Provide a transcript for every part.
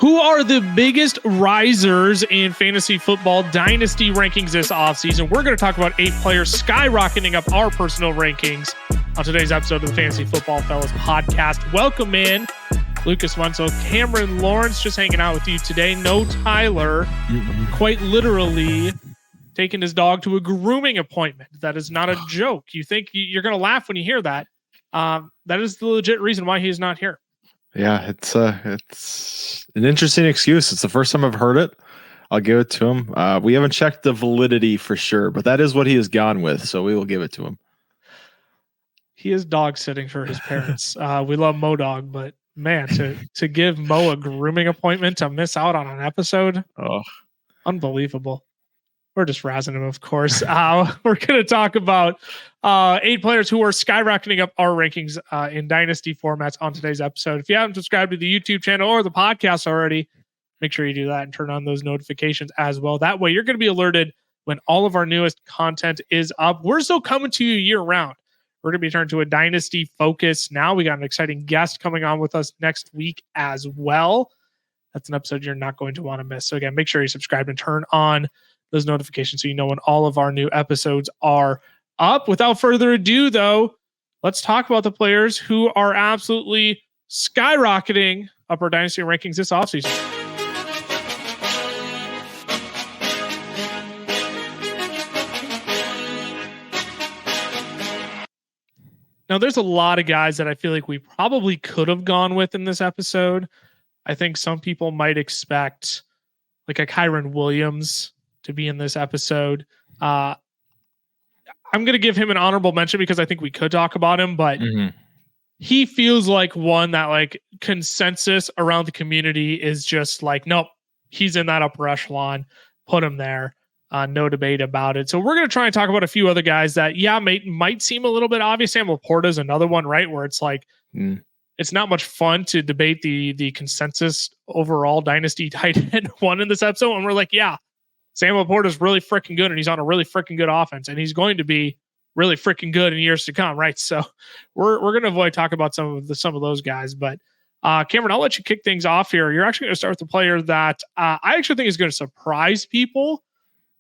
Who are the biggest risers in fantasy football dynasty rankings this offseason? We're going to talk about 8 players skyrocketing up our personal rankings on today's episode of the Fantasy Football Fellas podcast. Welcome in, Lucas Munsell, Cameron Lawrence, just hanging out with you today. No Tyler, quite literally taking his dog to a grooming appointment. That is not a joke. You think you're going to laugh when you hear that. That is the legit reason why he is not here. Yeah, it's an interesting excuse. It's the first time I've heard it. I'll give it to him. We haven't checked the validity for sure, but that is what he has gone with, so we will give it to him. He is dog sitting for his parents. We love Mo Dog, but man, to give Mo a grooming appointment to miss out on an episode, unbelievable. We're just razzing him, of course. We're going to talk about 8 players who are skyrocketing up our rankings in dynasty formats on today's episode. If you haven't subscribed to the YouTube channel or the podcast already, make sure you do that and turn on those notifications as well. That way, you're going to be alerted when all of our newest content is up. We're still coming to you year round. We're going to be turned to a dynasty focus now. We got an exciting guest coming on with us next week as well. That's an episode you're not going to want to miss. So again, make sure you subscribe and turn on those notifications so you know when all of our new episodes are up. Without further ado, though, let's talk about the players who are absolutely skyrocketing up our dynasty rankings this offseason. Now, there's a lot of guys that I feel like we probably could have gone with in this episode. I think some people might expect like a Kyren Williams to be in this episode. I'm going to give him an honorable mention because I think we could talk about him, but he feels like one that like consensus around the community is just like, nope, he's in that upper echelon. Put him there. No debate about it. So we're going to try and talk about a few other guys that, might seem a little bit obvious. Sam Laporta is another one, right? Where it's like, it's not much fun to debate the consensus overall dynasty tight end one in this episode. And we're like, yeah, Sam Laporta is really freaking good, and he's on a really freaking good offense, and he's going to be really freaking good in years to come, right? So we're going to avoid talking about some of those guys. But Cameron, I'll let you kick things off here. You're actually going to start with the player that I actually think is going to surprise people,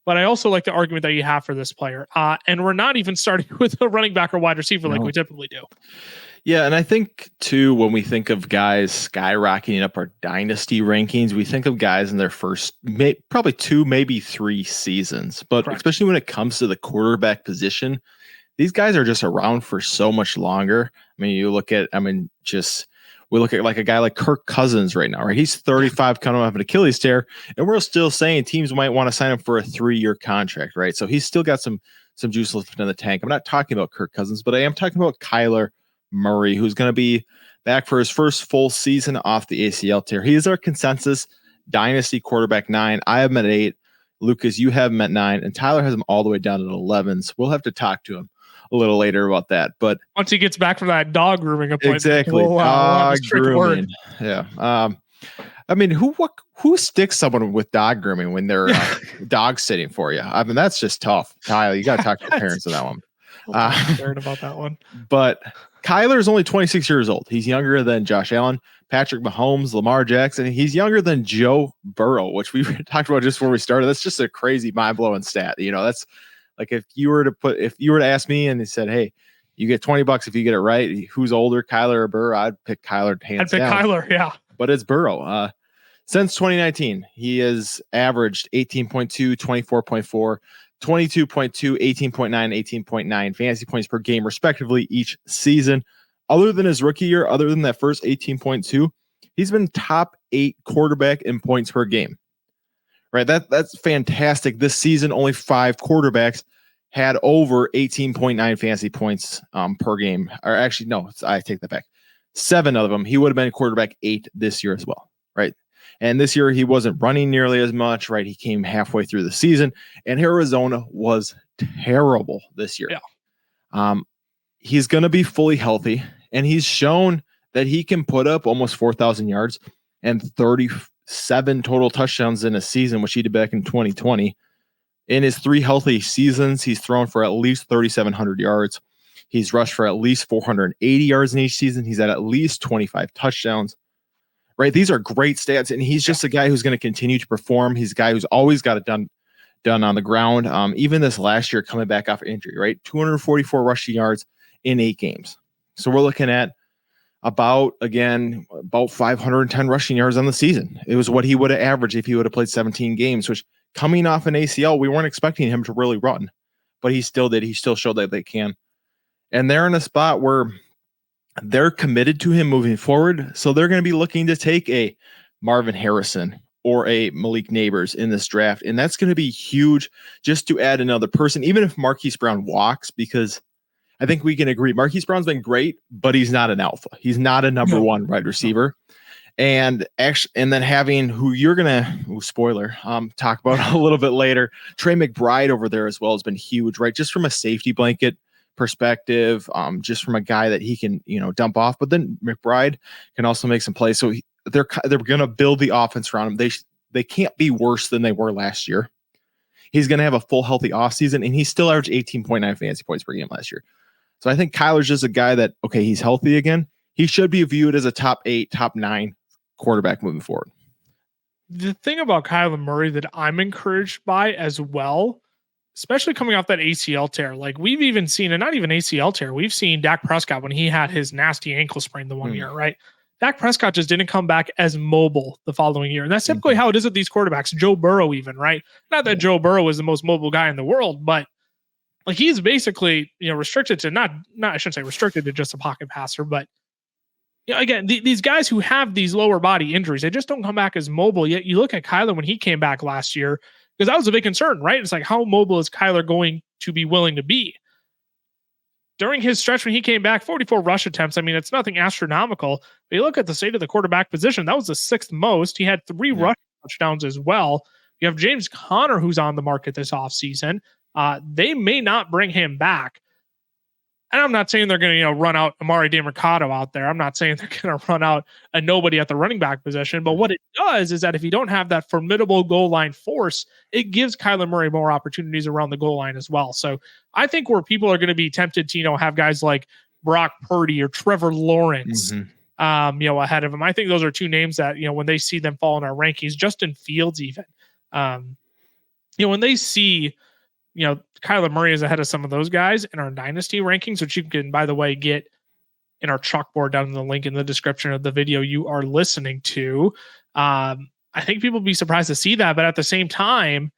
but I also like the argument that you have for this player. And we're not even starting with a running back or wide receiver like we typically do. Yeah, and I think, too, when we think of guys skyrocketing up our dynasty rankings, we think of guys in their first probably 2, maybe 3 seasons. But Correct. Especially when it comes to the quarterback position, these guys are just around for so much longer. I mean, we look at like a guy like Kirk Cousins right now, right? He's 35 coming off an Achilles tear, and we're still saying teams might want to sign him for a 3-year contract, right? So he's still got some juice left in the tank. I'm not talking about Kirk Cousins, but I am talking about Kyler Murray, who's going to be back for his first full season off the ACL tear. He is our consensus dynasty quarterback 9. I have him at 8. Lucas, you have him at 9, and Tyler has him all the way down at 11. So we'll have to talk to him a little later about that. But once he gets back from that dog grooming appointment, exactly, dog grooming. Yeah. I mean, who sticks someone with dog grooming when they're dog sitting for you? I mean, that's just tough. Tyler, you got to talk to your parents on that one. Heard about that one. But Kyler is only 26 years old. He's younger than Josh Allen, Patrick Mahomes, Lamar Jackson. He's younger than Joe Burrow, which we talked about just before we started. That's just a crazy, mind-blowing stat. You know, that's like if you were to ask me and they said, hey, you get $20 if you get it right, who's older, Kyler or Burrow? I'd pick Kyler hands down. Kyler, yeah. But it's Burrow. Since 2019, he has averaged 18.2, 24.4, 22.2, 18.9, 18.9 fantasy points per game, respectively, each season. Other than his rookie year, other than that first 18.2, he's been top 8 quarterback in points per game. Right? That's fantastic. This season, only 5 quarterbacks had over 18.9 fantasy points per game. Or actually, no, I take that back. 7 of them. He would have been quarterback 8 this year as well. Right? And this year, he wasn't running nearly as much, right? He came halfway through the season, and Arizona was terrible this year. Yeah. He's going to be fully healthy, and he's shown that he can put up almost 4,000 yards and 37 total touchdowns in a season, which he did back in 2020. In his 3 healthy seasons, he's thrown for at least 3,700 yards. He's rushed for at least 480 yards in each season. He's at least 25 touchdowns. right? These are great stats, and he's just a guy who's going to continue to perform. He's a guy who's always got it done on the ground. Even this last year, coming back off injury, right? 244 rushing yards in 8 games. So we're looking at about 510 rushing yards on the season. It was what he would have averaged if he would have played 17 games, which coming off an ACL, we weren't expecting him to really run, but he still did. He still showed that they can. And they're in a spot where they're committed to him moving forward. So they're going to be looking to take a Marvin Harrison or a Malik Neighbors in this draft. And that's going to be huge just to add another person, even if Marquise Brown walks, because I think we can agree Marquise Brown's been great, but he's not an alpha. He's not a number one wide receiver. And then having who you're going to, spoiler, talk about a little bit later, Trey McBride over there as well has been huge, right? Just from a safety blanket perspective, just from a guy that he can, dump off. But then McBride can also make some plays. So they're going to build the offense around him. They can't be worse than they were last year. He's going to have a full healthy offseason, and he still averaged 18.9 fantasy points per game last year. So I think Kyler's just a guy that, okay, he's healthy again. He should be viewed as a top 8, top 9 quarterback moving forward. The thing about Kyler Murray that I'm encouraged by as well, especially coming off that ACL tear, like we've even seen, and not even ACL tear, we've seen Dak Prescott when he had his nasty ankle sprain the one year, right? Dak Prescott just didn't come back as mobile the following year. And that's typically how it is with these quarterbacks. Joe Burrow even, right? Not that Joe Burrow is the most mobile guy in the world, but like he's basically, restricted to not I shouldn't say restricted to just a pocket passer, but again, these guys who have these lower body injuries, they just don't come back as mobile. Yet you look at Kyler when he came back last year, because that was a big concern, right? It's like, how mobile is Kyler going to be willing to be? During his stretch when he came back, 44 rush attempts. I mean, it's nothing astronomical. But you look at the state of the quarterback position, that was the 6th most. He had 3 rush touchdowns as well. You have James Conner, who's on the market this offseason. They may not bring him back. And I'm not saying they're going to, run out Amari DeMarcado out there. I'm not saying they're going to run out a nobody at the running back position. But what it does is that if you don't have that formidable goal line force, it gives Kyler Murray more opportunities around the goal line as well. So I think where people are going to be tempted to, have guys like Brock Purdy or Trevor Lawrence, ahead of him. I think those are 2 names that, when they see them fall in our rankings, Justin Fields even, when they see, Kyler Murray is ahead of some of those guys in our Dynasty rankings, which you can, by the way, get in our chalkboard down in the link in the description of the video you are listening to. I think people will be surprised to see that, but at the same time,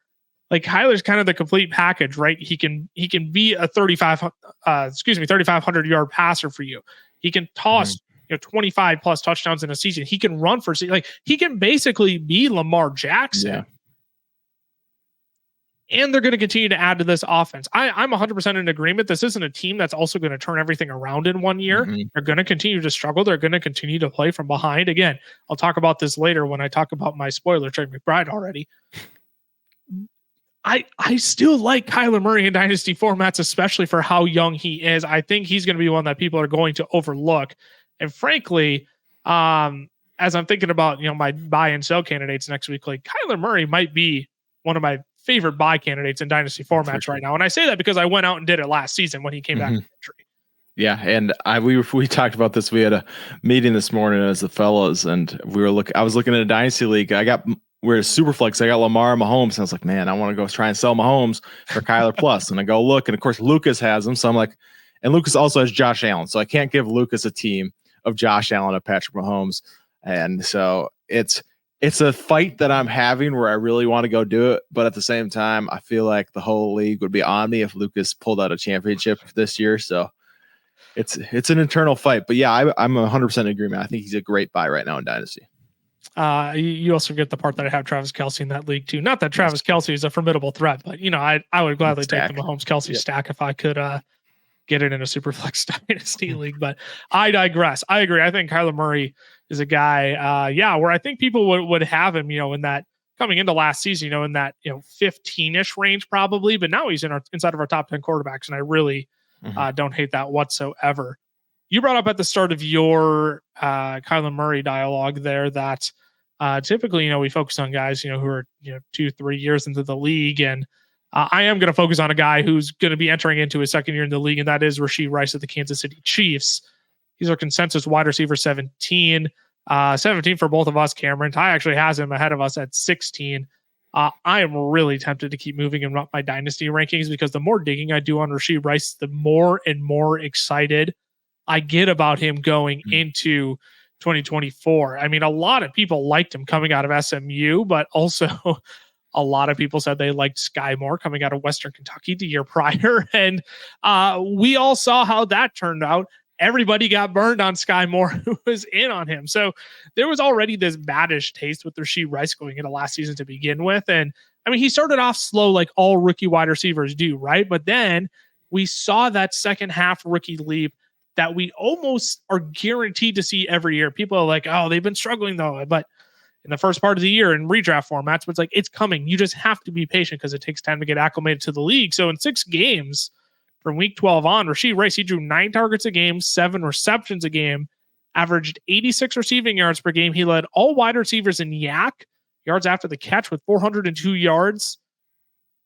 like Kyler's kind of the complete package, right? He can be a 3,500 yard passer for you. He can toss 25 plus touchdowns in a season. He can run for, like, he can basically be Lamar Jackson. Yeah. And they're going to continue to add to this offense. I'm 100% in agreement. This isn't a team that's also going to turn everything around in one year. They're going to continue to struggle. They're going to continue to play from behind. Again, I'll talk about this later when I talk about my spoiler, Trey McBride already. I still like Kyler Murray in Dynasty formats, especially for how young he is. I think he's going to be one that people are going to overlook. And frankly, as I'm thinking about, my buy and sell candidates next week, like Kyler Murray might be one of my favorite buy candidates in Dynasty formats right now. And I say that because I went out and did it last season when he came back from injury. Yeah. And we talked about this. We had a meeting this morning as the fellas, and I was looking at a Dynasty league. We're a super flex. I got Lamar Mahomes. And I was like, man, I want to go try and sell Mahomes for Kyler Plus. And I go look, and of course Lucas has him. So I'm like, and Lucas also has Josh Allen. So I can't give Lucas a team of Josh Allen and Patrick Mahomes. And so it's a fight that I'm having where I really want to go do it. But at the same time, I feel like the whole league would be on me if Lucas pulled out a championship this year. So it's an internal fight. But yeah, I'm 100% in agreement. I think he's a great buy right now in Dynasty. You also get the part that I have Travis Kelce in that league too. Not that Travis Kelce is a formidable threat, but I would gladly take the Mahomes Kelce stack if I could get it in a Superflex Dynasty league. But I digress. I agree. I think Kyler Murray is a guy, where I think people would have him, in that coming into last season, in that 15-ish range probably. But now he's inside of our top 10 quarterbacks, and I really don't hate that whatsoever. You brought up at the start of your Kyler Murray dialogue there that typically, we focus on guys, who are 2-3 years into the league, and I am going to focus on a guy who's going to be entering into his second year in the league, and that is Rashee Rice of the Kansas City Chiefs. He's our consensus wide receiver 17. 17 for both of us, Cameron. Ty actually has him ahead of us at 16. I am really tempted to keep moving him up my dynasty rankings because the more digging I do on Rashee Rice, the more and more excited I get about him going into 2024. I mean, a lot of people liked him coming out of SMU, but also a lot of people said they liked Sky more coming out of Western Kentucky the year prior. And we all saw how that turned out. Everybody got burned on Sky Moore, who was in on him. So there was already this baddish taste with Rashee Rice going into last season to begin with. And I mean, he started off slow like all rookie wide receivers do, right? But then we saw that second half rookie leap that we almost are guaranteed to see every year. People are like, oh, they've been struggling though. But in the first part of the year in redraft formats, but it's like, it's coming. You just have to be patient because it takes time to get acclimated to the league. So in 6 games, from week 12 on, Rashee Rice, he drew 9 targets a game, 7 receptions a game, averaged 86 receiving yards per game. He led all wide receivers in yak, yards after the catch, with 402 yards.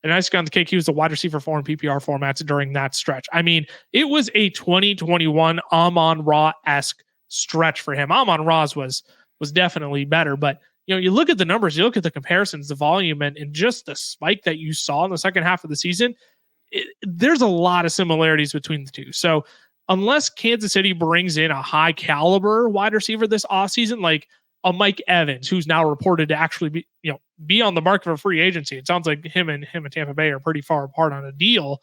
And I on the cake, he was the wide receiver 4 in PPR formats during that stretch. I mean, it was a 2021 Amon-Ra-esque stretch for him. Amon-Ra's was definitely better, but you look at the numbers, you look at the comparisons, the volume, and just the spike that you saw in the second half of the season. There's a lot of similarities between the two. So unless Kansas City brings in a high caliber wide receiver this offseason, like a Mike Evans, who's now reported to actually be on the market for free agency. It sounds like him and Tampa Bay are pretty far apart on a deal.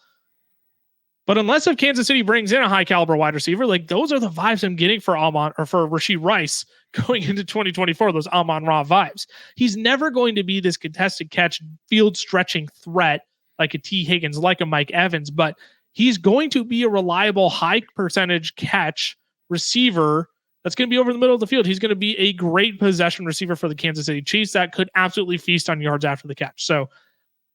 But unless if Kansas City brings in a high caliber wide receiver, like those are the vibes I'm getting for Rashee Rice going into 2024, those Amon-Ra vibes. He's never going to be this contested catch, field stretching threat like a T. Higgins, like a Mike Evans, but he's going to be a reliable high percentage catch receiver that's going to be over the middle of the field. He's going to be a great possession receiver for the Kansas City Chiefs that could absolutely feast on yards after the catch. So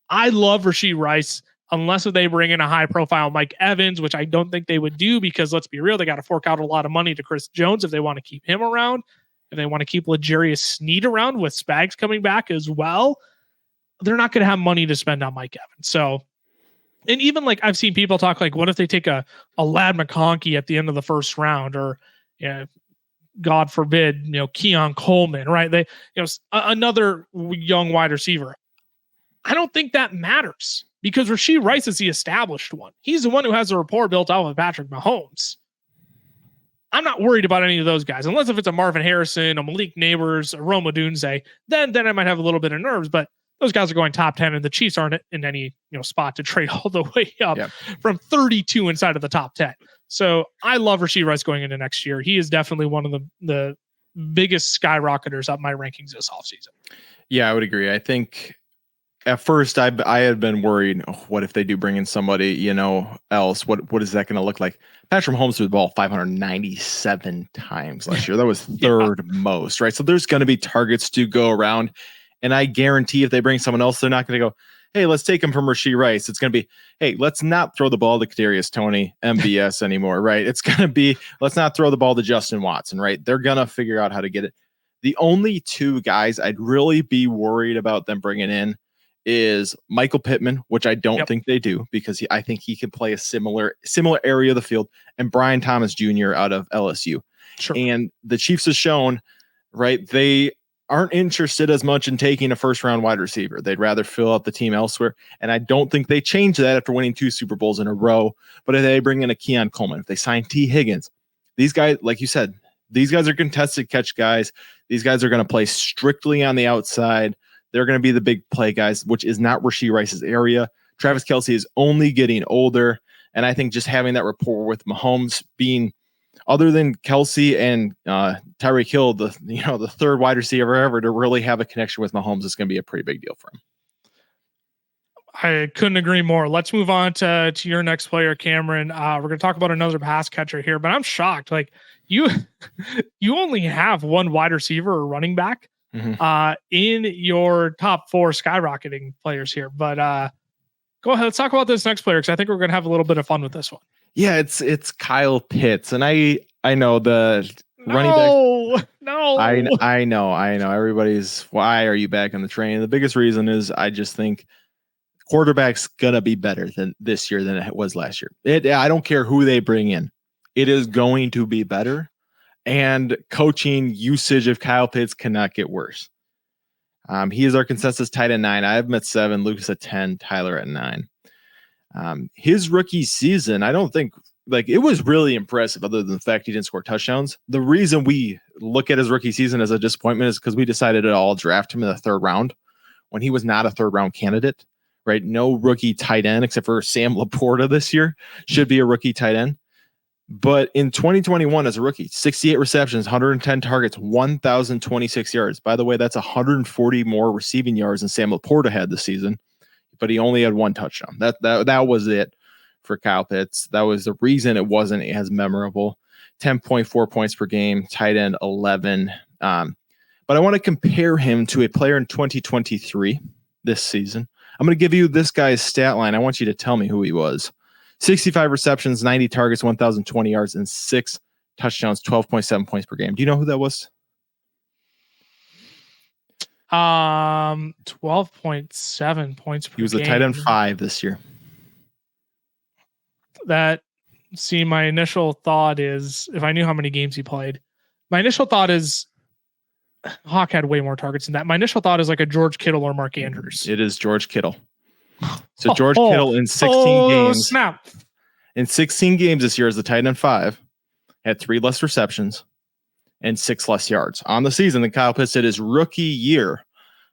I love Rashee Rice, unless if they bring in a high profile Mike Evans, which I don't think they would do because let's be real, they got to fork out a lot of money to Chris Jones if they want to keep him around. If they want to keep L'Jarius Sneed around with Spags coming back as well, they're not going to have money to spend on Mike Evans. So, and even like I've seen people talk like, what if they take a Ladd McConkey at the end of the first round, or God forbid, Keon Coleman, right? They, another young wide receiver. I don't think that matters because Rashee Rice is the established one. He's the one who has a rapport built out with Patrick Mahomes. I'm not worried about any of those guys, unless if it's a Marvin Harrison, a Malik Neighbors, a Rome Odunze, then I might have a little bit of nerves, but those guys are going top 10 and the Chiefs aren't in any spot to trade all the way up from 32 inside of the top 10. So I love Rashee Rice going into next year. He is definitely one of the biggest skyrocketers up my rankings this offseason. Yeah, I would agree. I think at first I had been worried, what if they do bring in somebody, else? What is that going to look like? Patrick Mahomes threw the ball 597 times last year. That was third most, right? So there's going to be targets to go around. And I guarantee if they bring someone else, they're not going to go, hey, let's take him from Rashee Rice. It's going to be, hey, let's not throw the ball to Kadarius Toney, MVS anymore, right? It's going to be, let's not throw the ball to Justin Watson, right? They're going to figure out how to get it. The only 2 guys I'd really be worried about them bringing in is Michael Pittman, which I don't think they do because I think he can play a similar area of the field, and Brian Thomas Jr. out of LSU. Sure. And the Chiefs have shown, right, they aren't interested as much in taking a first-round wide receiver. They'd rather fill out the team elsewhere, and I don't think they change that after winning 2 Super Bowls in a row. But if they bring in a Keon Coleman, if they sign T. Higgins, these guys, like you said, these guys are contested catch guys. These guys are going to play strictly on the outside. They're going to be the big play guys, which is not Rashee Rice's area. Travis Kelce is only getting older, and I think just having that rapport with Mahomes being, other than Kelce and Tyreek Hill, the third wide receiver ever to really have a connection with Mahomes is going to be a pretty big deal for him. I couldn't agree more. Let's move on to your next player, Cameron. We're going to talk about another pass catcher here, but I'm shocked. Like you only have one wide receiver or running back in your top 4 skyrocketing players here. But go ahead. Let's talk about this next player because I think we're going to have a little bit of fun with this one. Yeah, it's Kyle Pitts, and I know the running back. No, I know. Everybody's, why are you back on the train? The biggest reason is I just think quarterback's gonna be better than this year than it was last year. I don't care who they bring in, it is going to be better. and coaching usage of Kyle Pitts cannot get worse. He is our consensus tight end 9. I have him at 7, Lucas at 10, Tyler at 9. His rookie season, I don't think it was really impressive other than the fact he didn't score touchdowns. The reason we look at his rookie season as a disappointment is because we decided to all draft him in the 3rd round when he was not a 3rd round candidate, right? No rookie tight end except for Sam Laporta this year should be a rookie tight end. But in 2021 as a rookie, 68 receptions, 110 targets, 1,026 yards. By the way, that's 140 more receiving yards than Sam Laporta had this season, but he only had 1 touchdown. That was it for Kyle Pitts. That was the reason it wasn't as memorable. 10.4 points per game, tight end 11. But I want to compare him to a player in 2023 this season. I'm going to give you this guy's stat line. I want you to tell me who he was. 65 receptions, 90 targets, 1,020 yards, and 6 touchdowns, 12.7 points per game. Do you know who that was? 12.7 points per game. He was the tight end 5 this year. My initial thought is, if I knew how many games he played, my initial thought is Hawk had way more targets than that. My initial thought is like a George Kittle or Mark Andrews. It is George Kittle. So George Kittle in 16 games. Snap. In 16 games this year as the tight end 5, had 3 less receptions and 6 less yards on the season than Kyle Pitts did his rookie year.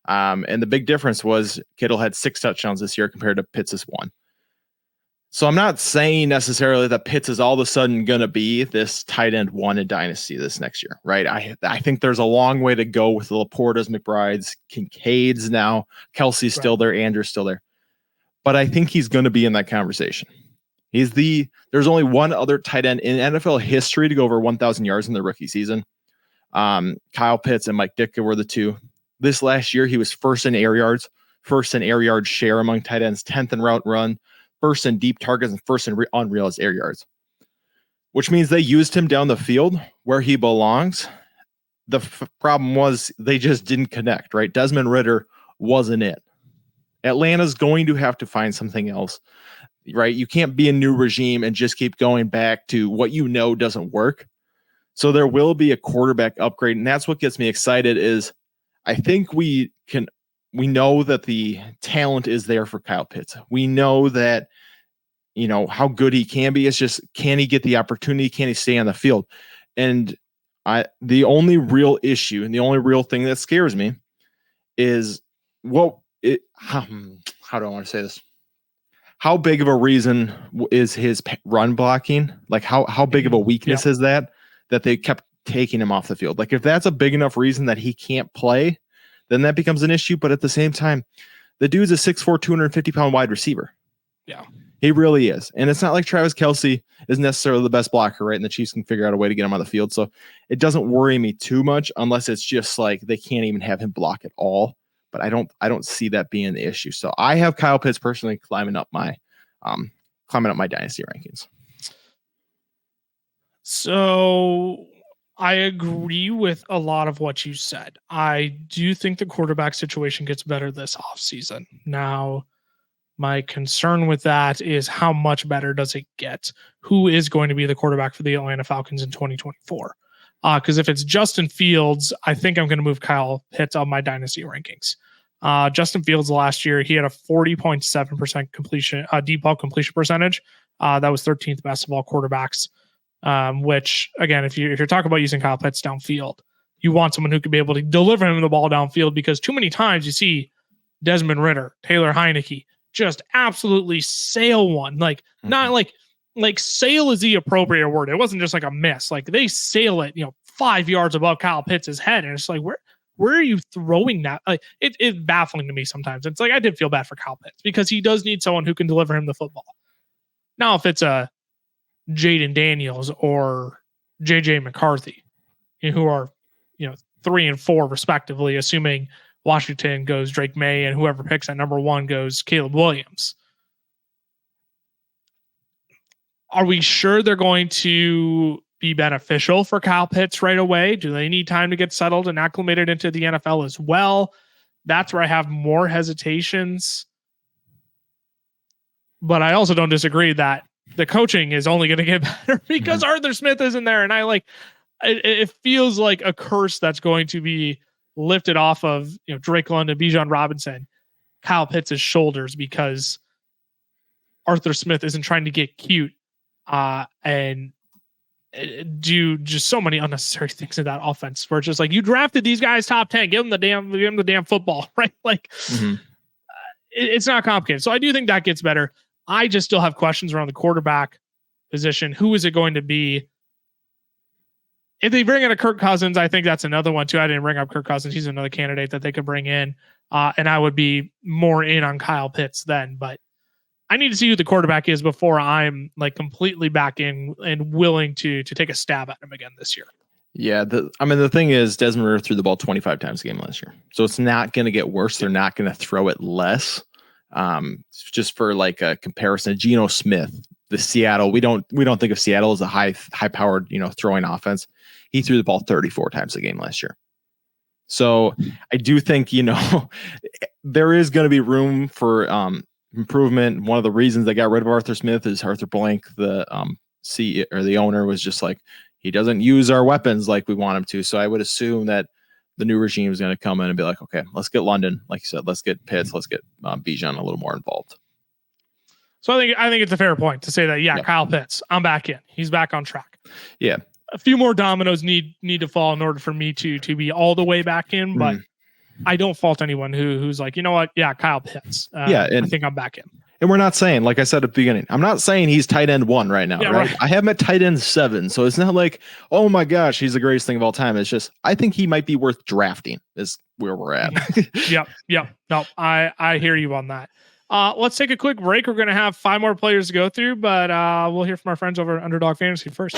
And the big difference was Kittle had 6 touchdowns this year compared to Pitts' 1. So I'm not saying necessarily that Pitts is all of a sudden going to be this tight end 1 in Dynasty this next year, right? I think there's a long way to go with the Laportas, McBrides, Kincaid's now. Kelsey's still there. Andrew's still there. But I think he's going to be in that conversation. There's only one other tight end in NFL history to go over 1,000 yards in the rookie season. Kyle Pitts and Mike Ditka were the 2. This last year, he was first in air yards, first in air yard share among tight ends, 10th in route run, first in deep targets, and first in unrealized air yards, which means they used him down the field where he belongs. The problem was they just didn't connect, right? Desmond Ridder wasn't it. Atlanta's going to have to find something else, right? You can't be a new regime and just keep going back to what you know doesn't work. So there will be a quarterback upgrade. And that's what gets me excited is I think we know that the talent is there for Kyle Pitts. We know that, how good he can be. It's just, can he get the opportunity? Can he stay on the field? And the only real issue and the only real thing that scares me is how do I want to say this? How big of a reason is his run blocking? Like how big of a weakness is that they kept taking him off the field? Like if that's a big enough reason that he can't play, then that becomes an issue. But at the same time, the dude's a 6'4", 250-pound wide receiver. Yeah, he really is. And it's not like Travis Kelce is necessarily the best blocker, right? And the Chiefs can figure out a way to get him on the field. So it doesn't worry me too much unless it's just like they can't even have him block at all. But I don't see that being the issue. So I have Kyle Pitts personally climbing up my dynasty rankings. So I agree with a lot of what you said. I do think the quarterback situation gets better this offseason. Now, my concern with that is how much better does it get? Who is going to be the quarterback for the Atlanta Falcons in 2024? Because if it's Justin Fields, I think I'm going to move Kyle Pitts on my dynasty rankings. Justin Fields last year, he had a 40.7% completion, deep ball completion percentage. That was 13th best of all quarterbacks. Which again, if you're talking about using Kyle Pitts downfield, you want someone who could be able to deliver him the ball downfield, because too many times you see Desmond Ridder, Taylor Heineke just absolutely sail one. Not like sail is the appropriate word. It wasn't just like a miss. Like they sail it, 5 yards above Kyle Pitts' head. And it's like, where are you throwing that? Like it's baffling to me sometimes. It's like, I did feel bad for Kyle Pitts because he does need someone who can deliver him the football. Now, if it's a Jaden Daniels or JJ McCarthy, who are, 3 and 4 respectively, assuming Washington goes Drake May and whoever picks at number 1 goes Caleb Williams. Are we sure they're going to be beneficial for Kyle Pitts right away? Do they need time to get settled and acclimated into the NFL as well? That's where I have more hesitations. But I also don't disagree that the coaching is only going to get better because Arthur Smith isn't there. And it feels like a curse that's going to be lifted off of Drake London, Bijan Robinson, Kyle Pitts' shoulders because Arthur Smith isn't trying to get cute and do just so many unnecessary things in that offense where it's just like, you drafted these guys top 10, give them the damn football, right? Like it's not complicated. So I do think that gets better. I just still have questions around the quarterback position. Who is it going to be? If they bring in a Kirk Cousins, I think that's another one too. I didn't bring up Kirk Cousins. He's another candidate that they could bring in. And I would be more in on Kyle Pitts then, but I need to see who the quarterback is before I'm like completely back in and willing to take a stab at him again this year. Yeah. The thing is Desmond Ridder threw the ball 25 times a game last year. So it's not going to get worse. They're not going to throw it less. Just for like a comparison, Geno Smith, the Seattle, we don't think of Seattle as a high powered, throwing offense. He threw the ball 34 times a game last year. So I do think, there is going to be room for improvement. One of the reasons they got rid of Arthur Smith is Arthur Blank, the CEO or the owner, was just like, he doesn't use our weapons like we want him to. So I would assume that the new regime is going to come in and be like, okay, let's get London, like you said, let's get Pitts, let's get Bijan a little more involved. So I think it's a fair point to say that, yeah, Kyle Pitts, I'm back in. He's back on track. Yeah. A few more dominoes need to fall in order for me to be all the way back in, but I don't fault anyone who's like, you know what? Yeah, Kyle Pitts. And I think I'm back in. And we're not saying, like I said at the beginning, I'm not saying he's tight end 1 right now, right? I have him at tight end 7. So it's not like, oh my gosh, he's the greatest thing of all time. It's just, I think he might be worth drafting is where we're at. Yep. No, I hear you on that. Let's take a quick break. We're going to have 5 more players to go through, but we'll hear from our friends over at Underdog Fantasy first.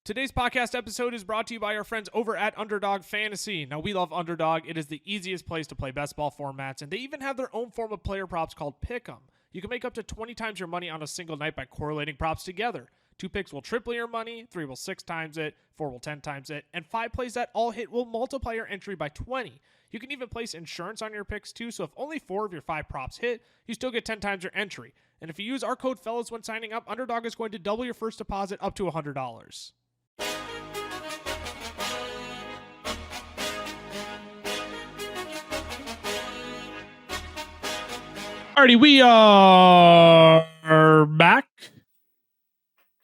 Today's podcast episode is brought to you by our friends over at Underdog Fantasy. Now, we love Underdog. It is the easiest place to play best ball formats, and they even have their own form of player props called Pick'em. You can make up to 20 times your money on a single night by correlating props together. 2 picks will triple your money, 3 will 6 times it, 4 will 10 times it, and 5 plays that all hit will multiply your entry by 20. You can even place insurance on your picks too, so if only 4 of your 5 props hit, you still get 10 times your entry. And if you use our code FELLAS when signing up, Underdog is going to double your first deposit up to $100. Alrighty, we are back.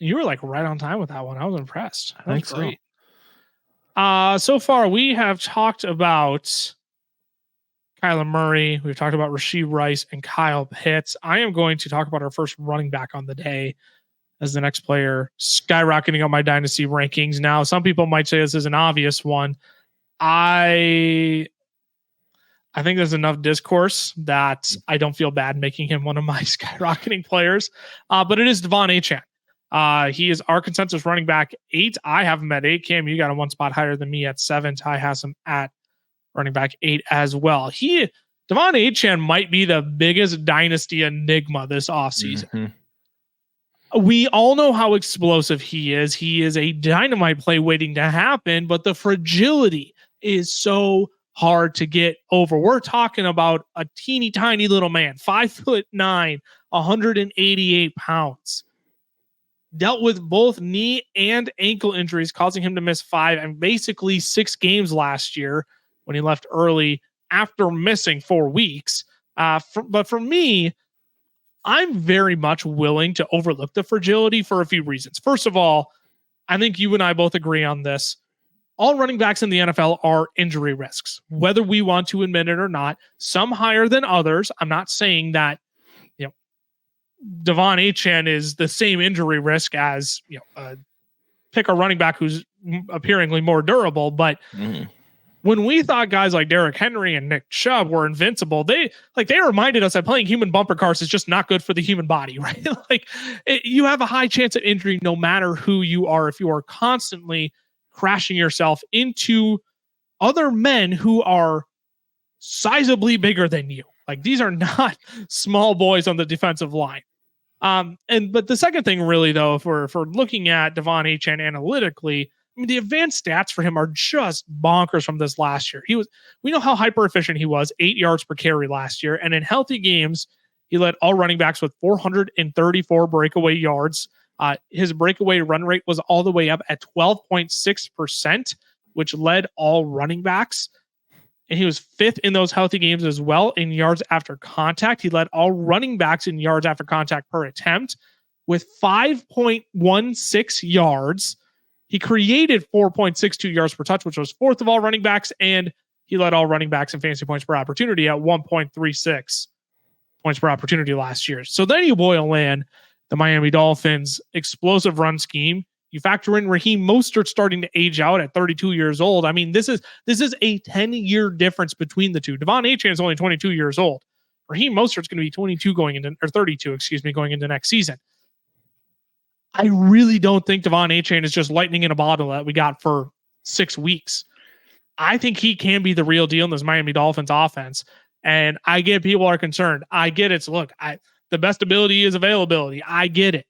You were like right on time with that one. I was impressed. That was great. So far we have talked about Kyler Murray. We've talked about Rashee Rice and Kyle Pitts. I am going to talk about our first running back on the day as the next player skyrocketing on my dynasty rankings. Now, some people might say this is an obvious one. I think there's enough discourse that I don't feel bad making him one of my skyrocketing players. But it is Devon Achane. He is our consensus running back 8. I have him at 8. Cam, you got him 1 spot higher than me at 7. Ty has him at running back 8 as well. Devon Achane might be the biggest dynasty enigma this offseason. Mm-hmm. We all know how explosive he is. He is a dynamite play waiting to happen, but the fragility is so hard to get over. We're talking about a teeny tiny little man, 5'9", 188 pounds. Dealt with both knee and ankle injuries, causing him to miss 5 and basically 6 games last year when he left early after missing 4 weeks. But for me, I'm very much willing to overlook the fragility for a few reasons. First of all, I think you and I both agree on this. All running backs in the NFL are injury risks, whether we want to admit it or not. Some higher than others. I'm not saying that, Devon Achane is the same injury risk as, pick a running back who's appearingly more durable. But when we thought guys like Derrick Henry and Nick Chubb were invincible, they reminded us that playing human bumper cars is just not good for the human body, right? You have a high chance of injury no matter who you are if you are constantly crashing yourself into other men who are sizably bigger than you. These are not small boys on the defensive line. But the second thing really though, if we're looking at Devon Achane analytically, mean, the advanced stats for him are just bonkers from this last year. We know how hyper efficient he was, 8 yards per carry last year. And in healthy games, he led all running backs with 434 breakaway yards. His breakaway run rate was all the way up at 12.6%, which led all running backs. And he was 5th in those healthy games as well in yards after contact. He led all running backs in yards after contact per attempt with 5.16 yards. He created 4.62 yards per touch, which was 4th of all running backs, and he led all running backs in fantasy points per opportunity at 1.36 points per opportunity last year. So then you boil in the Miami Dolphins' explosive run scheme. You factor in Raheem Mostert starting to age out at 32 years old. I mean, this is a 10-year difference between the two. Devon Achane is only 22 years old. Raheem Mostert's going to be 32 going into, or 32, going into next season. I really don't think Devon Achane is just lightning in a bottle that we got for 6 weeks. I think he can be the real deal in this Miami Dolphins offense. And I get people are concerned. I get it. So look, the best ability is availability. I get it.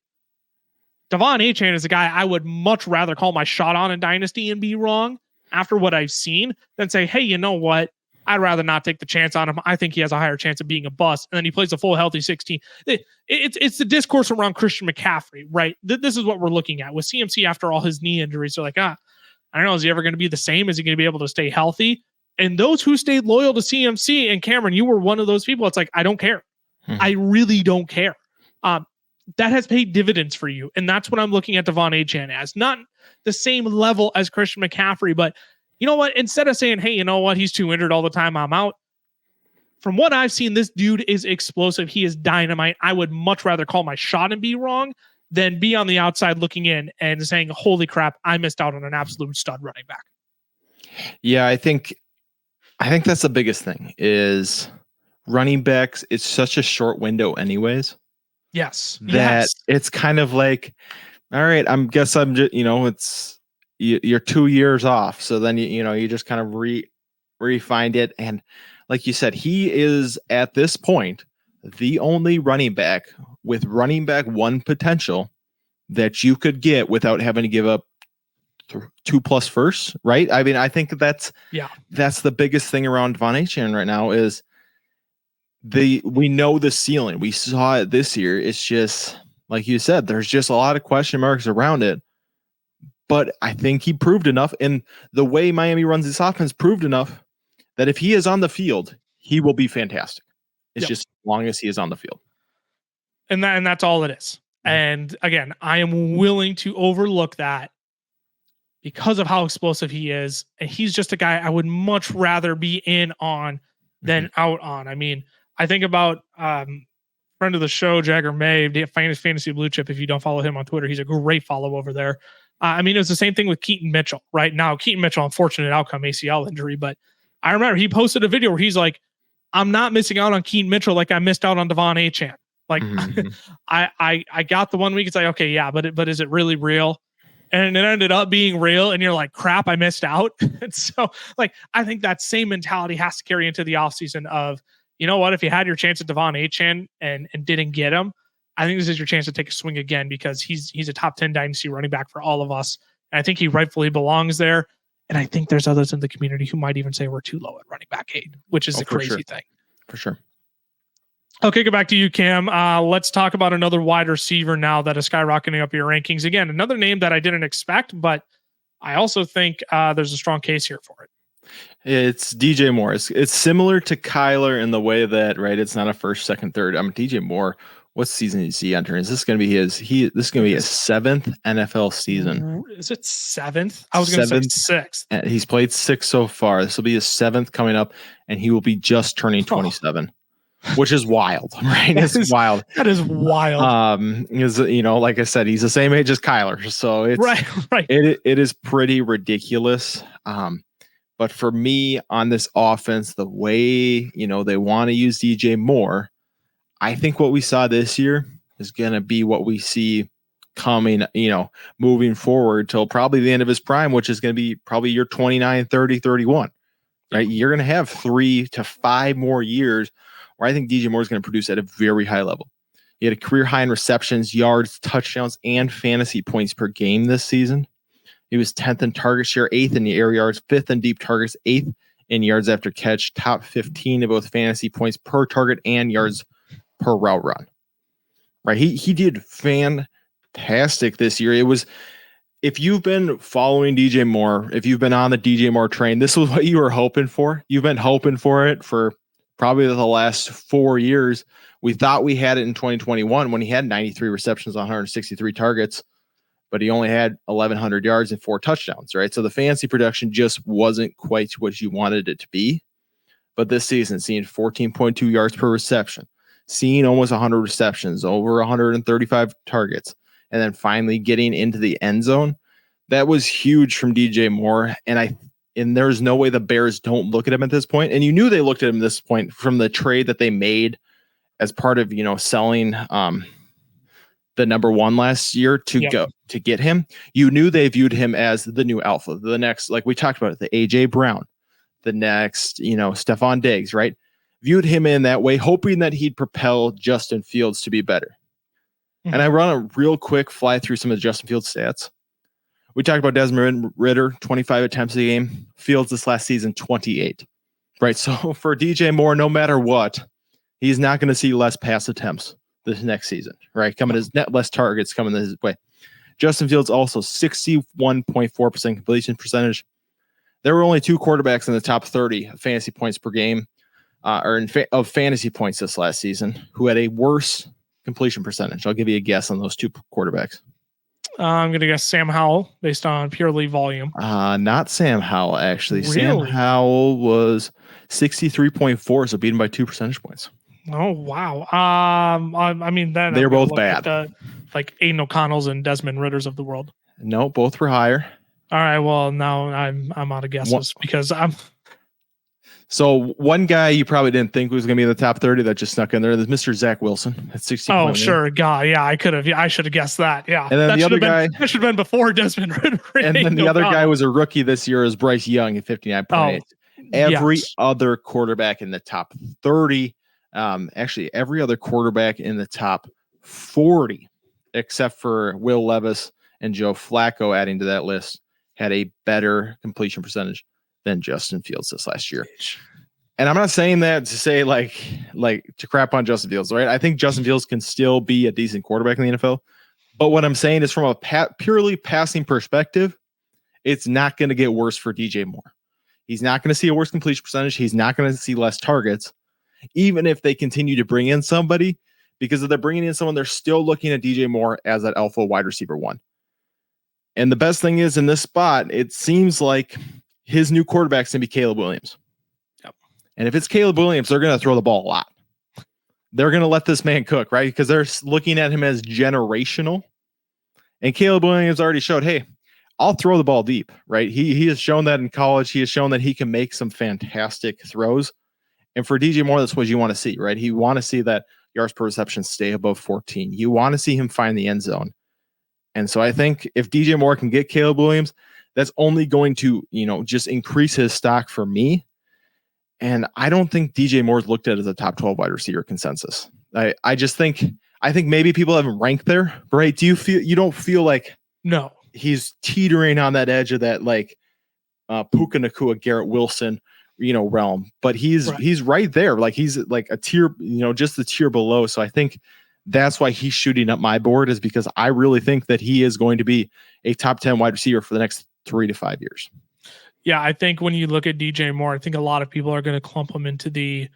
Devon Achane is a guy I would much rather call my shot on in Dynasty and be wrong after what I've seen than say, hey, you know what? I'd rather not take the chance on him. I think he has a higher chance of being a bust. And then he plays a full healthy 16. It's the discourse around Christian McCaffrey, right? This is what we're looking at with CMC after all his knee injuries. They're like, I don't know. Is he ever going to be the same? Is he going to be able to stay healthy? And those who stayed loyal to CMC, and Cameron, you were one of those people. It's like, I don't care. I really don't care. That has paid dividends for you. And that's what I'm looking at Devon Achane as. Not the same level as Christian McCaffrey, but you know what? Instead of saying, hey, you know what? He's too injured all the time, I'm out. From what I've seen, this dude is explosive. He is dynamite. I would much rather call my shot and be wrong than be on the outside looking in and saying, holy crap, I missed out on an absolute stud running back. Yeah, I think that's the biggest thing is running backs. It's such a short window anyways. Yes. That it's kind of like, all right, I'm just, it's, you're 2 years off. So then, you just kind of refined it. And like you said, he is at this point, the only running back with running back 1 potential that you could get without having to give up 2+ firsts, right? I mean, I think that's the biggest thing around Devon Achane right now is we know the ceiling. We saw it this year. It's just like you said, there's just a lot of question marks around it. But I think he proved enough, and the way Miami runs this offense proved enough that if he is on the field, he will be fantastic. It's just as long as he is on the field. And that's all it is. And again, I am willing to overlook that because of how explosive he is. And he's just a guy I would much rather be in on than out on. I mean, I think about friend of the show, Jagger May, Fantasy Blue Chip. If you don't follow him on Twitter, he's a great follow over there. I mean, it was the same thing with Keaton Mitchell, right? Now, Keaton Mitchell, unfortunate outcome, ACL injury. But I remember he posted a video where he's like, I'm not missing out on Keaton Mitchell like I missed out on Devon Achane. Like, I got the 1 week. It's like, okay, yeah, but is it really real? And it ended up being real. And you're like, crap, I missed out. And so, like, I think that same mentality has to carry into the offseason of, you know what, if you had your chance at Devon Achane and didn't get him, I think this is your chance to take a swing again because he's a top 10 dynasty running back for all of us. And I think he rightfully belongs there. And I think there's others in the community who might even say we're too low at running back 8, which is a crazy thing. For sure. Okay, go back to you, Cam. Let's talk about another wide receiver now that is skyrocketing up your rankings. Again, another name that I didn't expect, but I also think there's a strong case here for it. It's DJ Moore. It's similar to Kyler in the way that, right, it's not a first, second, third. DJ Moore, what season is he entering? Is this going to be this is going to be his 7th NFL season? Is it 7th? I was going to say 6th. He's played 6 so far. This will be his 7th coming up, and he will be just turning 27. Which is wild, right? It's wild. That is wild. Is like I said, he's the same age as Kyler, so it's right. It is pretty ridiculous. But for me on this offense, the way they want to use DJ Moore, I think what we saw this year is going to be what we see coming, moving forward till probably the end of his prime, which is going to be probably year 29, 30, 31. Right? You're going to have 3 to 5 more years where I think DJ Moore is going to produce at a very high level. He had a career high in receptions, yards, touchdowns, and fantasy points per game this season. He was 10th in target share, 8th in the air yards, 5th in deep targets, 8th in yards after catch, top 15 in both fantasy points per target and yards per route run. Right? He did fantastic this year. It was, if you've been following DJ Moore, if you've been on the DJ Moore train, this was what you were hoping for. You've been hoping for it for probably the last 4 years. We thought we had it in 2021 when he had 93 receptions on 163 targets, but he only had 1,100 yards and 4 touchdowns, right? So the fantasy production just wasn't quite what you wanted it to be. But this season, seeing 14.2 yards per reception, seeing almost 100 receptions, over 135 targets, and then finally getting into the end zone, that was huge from DJ Moore. And there's no way the Bears don't look at him at this point. And you knew they looked at him at this point from the trade that they made as part of, selling the number 1 last year to get him. You knew they viewed him as the new alpha, the next, like we talked about, the AJ Brown, the next, Stephon Diggs, right? Viewed him in that way, hoping that he'd propel Justin Fields to be better. And I run a real quick fly through some of the Justin Fields stats. We talked about Desmond Ridder, 25 attempts a game. Fields this last season, 28. Right. So for DJ Moore, no matter what, he's not going to see less pass attempts this next season. Right. Coming as net less targets coming his way. Justin Fields also 61.4% completion percentage. There were only 2 quarterbacks in the top 30 of fantasy points per game, of fantasy points this last season, who had a worse completion percentage. I'll give you a guess on those 2 quarterbacks. I'm going to guess Sam Howell based on purely volume. Not Sam Howell, actually. Really? Sam Howell was 63.4, so beat him by 2 percentage points. Oh, wow. I mean, then they're both bad. Like Aiden O'Connell's and Desmond Ritter's of the world. No, both were higher. All right. Well, now I'm out of guesses because I'm. So one guy you probably didn't think was going to be in the top 30 that just snuck in there. There's Mr. Zach Wilson at 60. Oh, sure. God. Yeah, I should have guessed that. Yeah. And then the other guy. That should have been before Desmond Ritter. And then the other guy was a rookie this year is Bryce Young at 59.8. Every other quarterback in the top 30, actually every other quarterback in the top 40, except for Will Levis and Joe Flacco adding to that list, had a better completion percentage than Justin Fields this last year. And I'm not saying that to say like to crap on Justin Fields, right? I think Justin Fields can still be a decent quarterback in the NFL. But what I'm saying is from a purely passing perspective, it's not going to get worse for DJ Moore. He's not going to see a worse completion percentage. He's not going to see less targets, even if they continue to bring in somebody, because if they're bringing in someone, they're still looking at DJ Moore as that alpha wide receiver 1. And the best thing is in this spot, it seems like his new quarterback's going to be Caleb Williams. Yep. And if it's Caleb Williams, they're going to throw the ball a lot. They're going to let this man cook, right? Because they're looking at him as generational. And Caleb Williams already showed, hey, I'll throw the ball deep, right? He has shown that in college. He has shown that he can make some fantastic throws. And for DJ Moore, that's what you want to see, right? You want to see that yards per reception stay above 14. You want to see him find the end zone. And so I think if DJ Moore can get Caleb Williams, that's only going to, just increase his stock for me. And I don't think DJ Moore's looked at as a top 12 wide receiver consensus. I think maybe people haven't ranked there, right? You don't feel like no, he's teetering on that edge of that like Puka Nacua, Garrett Wilson, realm, but he's right there. Like he's like a tier, just the tier below. So I think that's why he's shooting up my board, is because I really think that he is going to be a top 10 wide receiver for the next 3 to 5 years. Yeah, I think when you look at DJ Moore, I think a lot of people are going to clump him into the,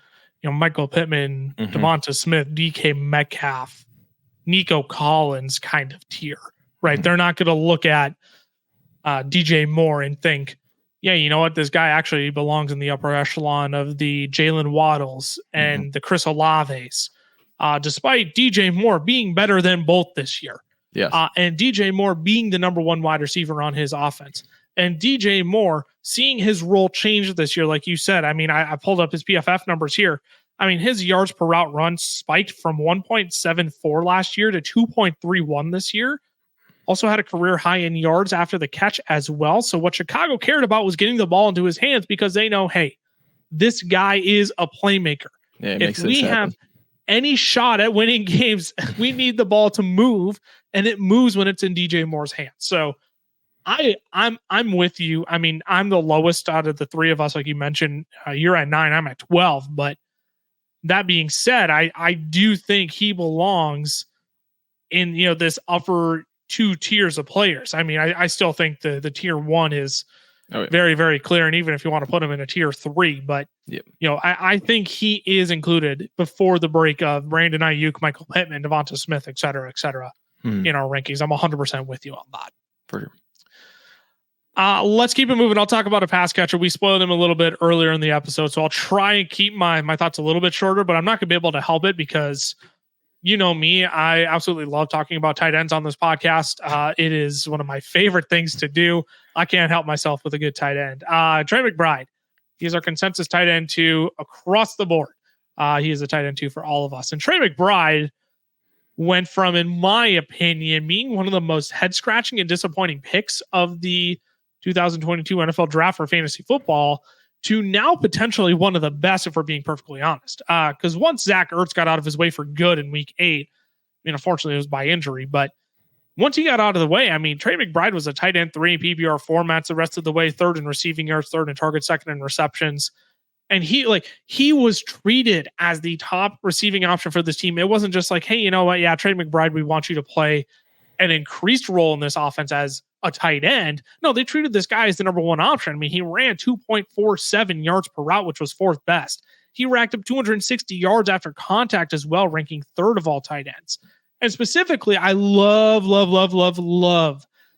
Michael Pittman, Devonta Smith, DK Metcalf, Nico Collins kind of tier, right? They're not going to look at DJ Moore and think, yeah, you know what, this guy actually belongs in the upper echelon of the Jalen Waddles and the Chris Olaves, despite DJ Moore being better than both this year. Yes. And DJ Moore being the number 1 wide receiver on his offense. And DJ Moore seeing his role change this year, like you said. I mean, I pulled up his PFF numbers here. I mean, his yards per route run spiked from 1.74 last year to 2.31 this year. Also had a career high in yards after the catch as well. So what Chicago cared about was getting the ball into his hands, because they know, hey, this guy is a playmaker. Yeah, if we have any shot at winning games, we need the ball to move, and it moves when it's in DJ Moore's hands. So I'm with you. I mean, I'm the lowest out of the three of us, like you mentioned. You're at 9, I'm at 12. But that being said, I do think he belongs in this upper two tiers of players. I mean, I still think the tier 1 is very, very clear, and even if you want to put him in a tier 3, but I think he is included before the break of Brandon Ayuk, Michael Pittman, Devonta Smith, et cetera, in our rankings. I'm 100% with you on that. For sure. Let's keep it moving. I'll talk about a pass catcher. We spoiled him a little bit earlier in the episode, so I'll try and keep my thoughts a little bit shorter, but I'm not going to be able to help it because you know me, I absolutely love talking about tight ends on this podcast. It is one of my favorite things to do. I can't help myself with a good tight end. Trey McBride, he's our consensus tight end 2 across the board. He is a tight end 2 for all of us. And Trey McBride went from, in my opinion, being one of the most head-scratching and disappointing picks of the 2022 NFL draft for fantasy football to now potentially one of the best, if we're being perfectly honest. Because once Zach Ertz got out of his way for good in week 8, I mean, unfortunately, it was by injury, but once he got out of the way, I mean, Trey McBride was a tight end 3 in PPR formats the rest of the way, 3rd in receiving yards, 3rd in targets, 2nd in receptions. And he was treated as the top receiving option for this team. It wasn't just like, hey, you know what? Yeah, Trey McBride, we want you to play an increased role in this offense as a tight end. No, they treated this guy as the number 1 option. I mean, he ran 2.47 yards per route, which was 4th best. He racked up 260 yards after contact as well, ranking 3rd of all tight ends. And specifically, I love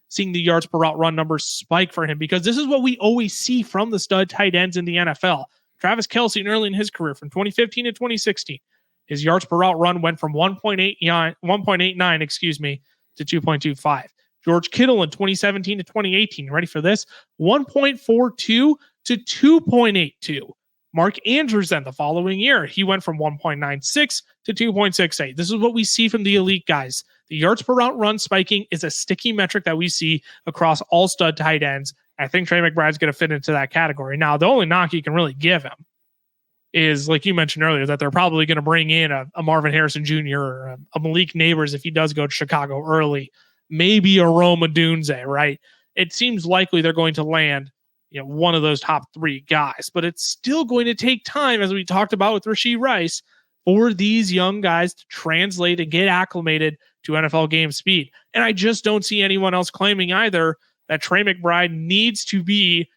seeing the yards per route run numbers spike for him, because this is what we always see from the stud tight ends in the NFL. Travis Kelce, early in his career, from 2015 to 2016, his yards per route run went from 1.89, to 2.25. George Kittle in 2017 to 2018, ready for this? 1.42 to 2.82. Mark Andrews then the following year, he went from 1.96 to 2.68. This is what we see from the elite guys. The yards per route run spiking is a sticky metric that we see across all stud tight ends. I think Trey McBride's going to fit into that category. Now, the only knock you can really give him is, like you mentioned earlier, that they're probably going to bring in a Marvin Harrison Jr. or a Malik Neighbors if he does go to Chicago early. Maybe a Rome Odunze, right? It seems likely they're going to land one of those top 3 guys, but it's still going to take time, as we talked about with Rashee Rice, for these young guys to translate and get acclimated to NFL game speed. And I just don't see anyone else claiming either that Trey McBride needs to be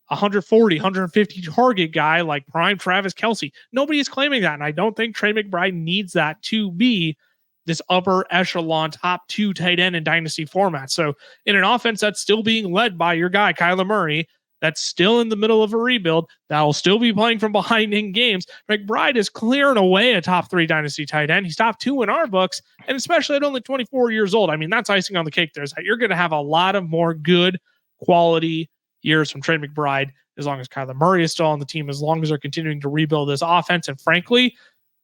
140, 150 target guy like prime Travis Kelce. Nobody is claiming that. And I don't think Trey McBride needs that to be this upper echelon top 2 tight end in dynasty format. So in an offense that's still being led by your guy, Kyler Murray, that's still in the middle of a rebuild, that'll still be playing from behind in games, McBride is clearing away a top 3 dynasty tight end. He's top 2 in our books, and especially at only 24 years old. I mean, that's icing on the cake. You're going to have a lot of more good quality years from Trey McBride as long as Kyler Murray is still on the team, as long as they're continuing to rebuild this offense. And frankly,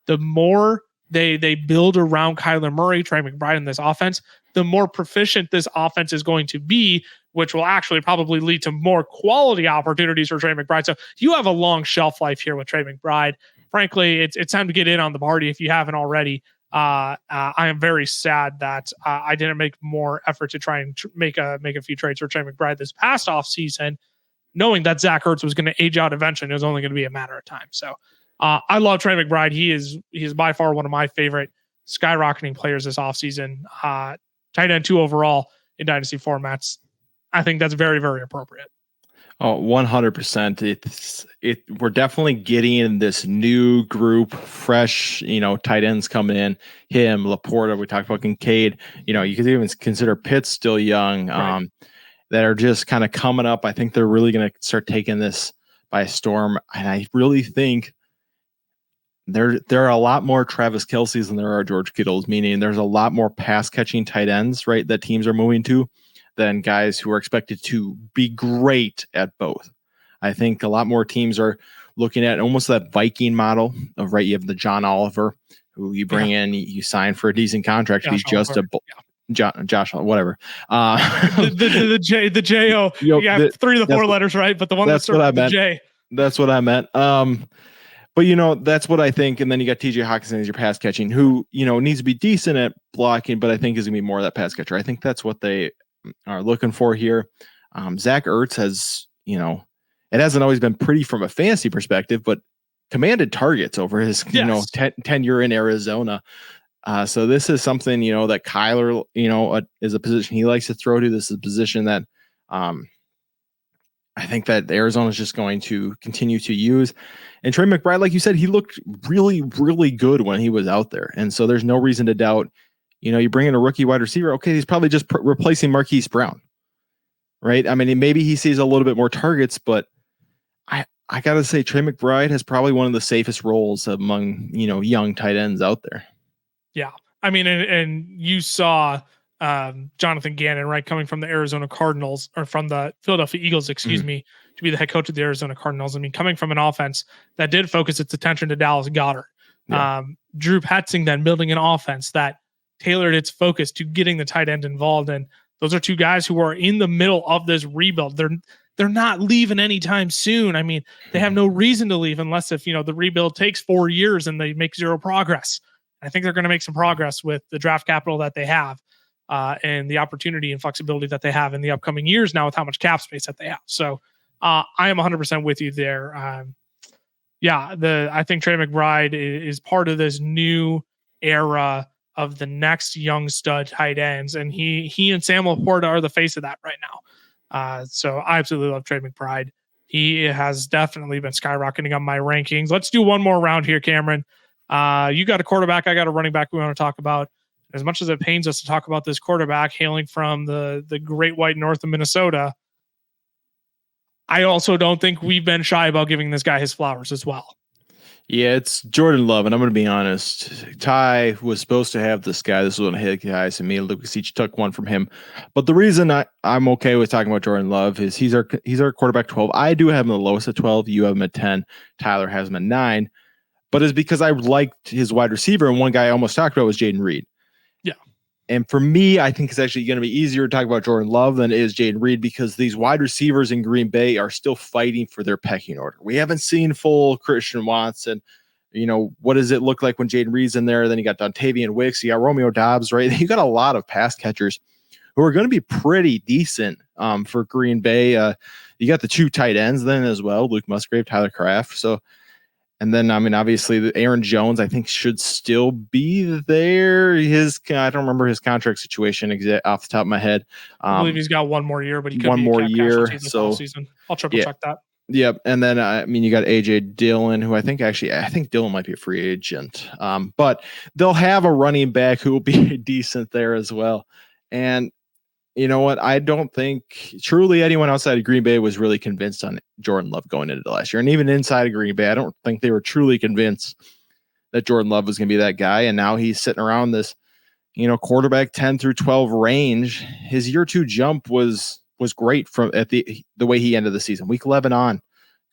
the more they build around Kyler Murray, Trey McBride in this offense, the more proficient this offense is going to be, which will actually probably lead to more quality opportunities for Trey McBride. So you have a long shelf life here with Trey McBride. Frankly, it's time to get in on the party if you haven't already. I am very sad that I didn't make more effort to try and make a few trades for Trey McBride this past offseason, knowing that Zach Ertz was going to age out eventually. It was only going to be a matter of time. So I love Trey McBride. He is by far one of my favorite skyrocketing players this offseason. Tight end 2 overall in dynasty formats. I think that's very, very appropriate. Oh, 100%. We're definitely getting this new group, fresh, tight ends coming in. Him, Laporta, we talked about Kincaid. You could even consider Pitts still young, right, that are just kind of coming up. I think they're really going to start taking this by storm. And I really think there are a lot more Travis Kelce's than there are George Kittles, meaning there's a lot more pass catching tight ends, right, that teams are moving to, than guys who are expected to be great at both. I think a lot more teams are looking at almost that Viking model of, right, you have the John Oliver, who you bring in, you sign for a decent contract. He's just Josh, whatever. The J-O. You got 3 of the 4 letters, right? But the one that's what I meant. J. That's what I meant. But, that's what I think. And then you got TJ Hawkinson as your pass catching, who, needs to be decent at blocking, but I think is going to be more of that pass catcher. I think that's what they are looking for here. Zach Ertz has, it hasn't always been pretty from a fantasy perspective, but commanded targets over his, tenure in Arizona. So this is something, that Kyler, is a position he likes to throw to. This is a position that I think that Arizona is just going to continue to use. And Trey McBride, like you said, he looked really, really good when he was out there. And so there's no reason to doubt, you bring in a rookie wide receiver. Okay, he's probably just replacing Marquise Brown, right? I mean, maybe he sees a little bit more targets, but I got to say, Trey McBride has probably one of the safest roles among, young tight ends out there. Yeah. I mean, and you saw Jonathan Gannon, right, coming from the Arizona Cardinals, or from the Philadelphia Eagles, excuse me, to be the head coach of the Arizona Cardinals. I mean, coming from an offense that did focus its attention to Dallas Goedert. Yeah. Drew Petzing then building an offense that tailored its focus to getting the tight end involved. And those are two guys who are in the middle of this rebuild. They're not leaving anytime soon. I mean, they have no reason to leave unless if, the rebuild takes 4 years and they make zero progress. I think they're going to make some progress with the draft capital that they have and the opportunity and flexibility that they have in the upcoming years now with how much cap space that they have. So I am 100% with you there. I think Trey McBride is part of this new era of the next young stud tight ends. And he and Sam Laporta are the face of that right now. So I absolutely love Trey McBride. He has definitely been skyrocketing on my rankings. Let's do one more round here, Cameron. You got a quarterback. I got a running back we want to talk about. As much as it pains us to talk about this quarterback hailing from the great white north of Minnesota, I also don't think we've been shy about giving this guy his flowers as well. Yeah, it's Jordan Love, and I'm going to be honest. Ty was supposed to have this guy. This was one of his guys, and me and Lucas each took one from him. But the reason I'm okay with talking about Jordan Love is he's our quarterback 12. I do have him the lowest at 12. You have him at 10. Tyler has him at 9. But it's because I liked his wide receiver, and one guy I almost talked about was Jaden Reed. Yeah. And for me, I think it's actually going to be easier to talk about Jordan Love than it is Jaden Reed, because these wide receivers in Green Bay are still fighting for their pecking order. We haven't seen full Christian Watson. What does it look like when Jaden Reed's in there? Then you got Dontavian Wicks, you got Romeo Doubs, right? You got a lot of pass catchers who are going to be pretty decent for Green Bay. You got the 2 tight ends then as well, Luke Musgrave, Tyler Kraft. So, and then, obviously, the Aaron Jones, I think, should still be there. I don't remember his contract situation off the top of my head. I believe he's got 1 more year, but he could one be more a cap year. This season. I'll triple check that. Yep. And then, you got AJ Dillon, who I think Dillon might be a free agent. But they'll have a running back who will be decent there as well. And you know what? I don't think truly anyone outside of Green Bay was really convinced on Jordan Love going into the last year. And even inside of Green Bay, I don't think they were truly convinced that Jordan Love was going to be that guy. And now he's sitting around this, quarterback 10 through 12 range. His year 2 jump was great from at the way he ended the season. Week 11 on,